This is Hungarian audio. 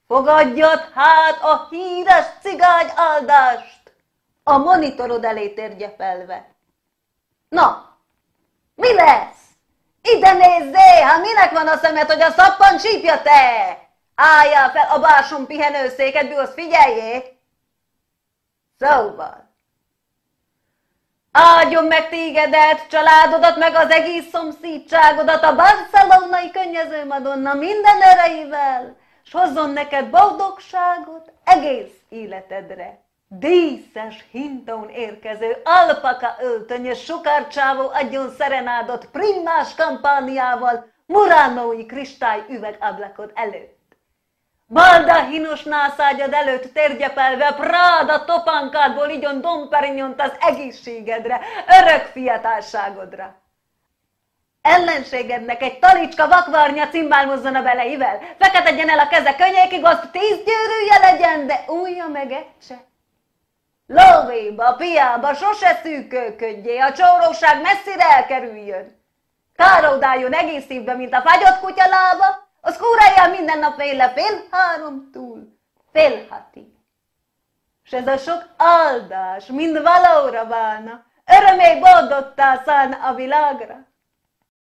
Fogadjad hát a híres cigány áldást! A monitorod elé térgyepelve. Na, mi lesz? Ide nézzé, hát minek van a szemed, hogy a szappan csípja te? Álljál fel a bársony pihenőszékedből, azt figyeljé! Szóval. Áldjon meg tégedet, családodat, meg az egész szomszédságodat a barcelonai könnyező Madonna minden erejével, s hozzon neked boldogságot egész életedre. Díszes hintón érkező alpaka öltönyös sukárcsávó adjon szerenádot primás kampániával Muránói kristály üvegablakod előtt. Baldahinos nászágyad előtt térgyepelve Práda topankádból igyon Dom Perignont az egészségedre, örök fiatálságodra. Ellenségednek egy talicska vakvarnya cimbálmozzon a beleivel, feketedjen el a keze könnyékig, azt 10 gyűrűje legyen, de újja meg egy se. Lóvéba, piába sose szűkölködjé, a csóróság messzire elkerüljön. Károdáljon egész évben, mint a fagyott kutya lába, az kúráljál minden nap fél 3-tól fél 6-ig. S ez a sok áldás mind valóra válna, örömé boldottá szállna a világra.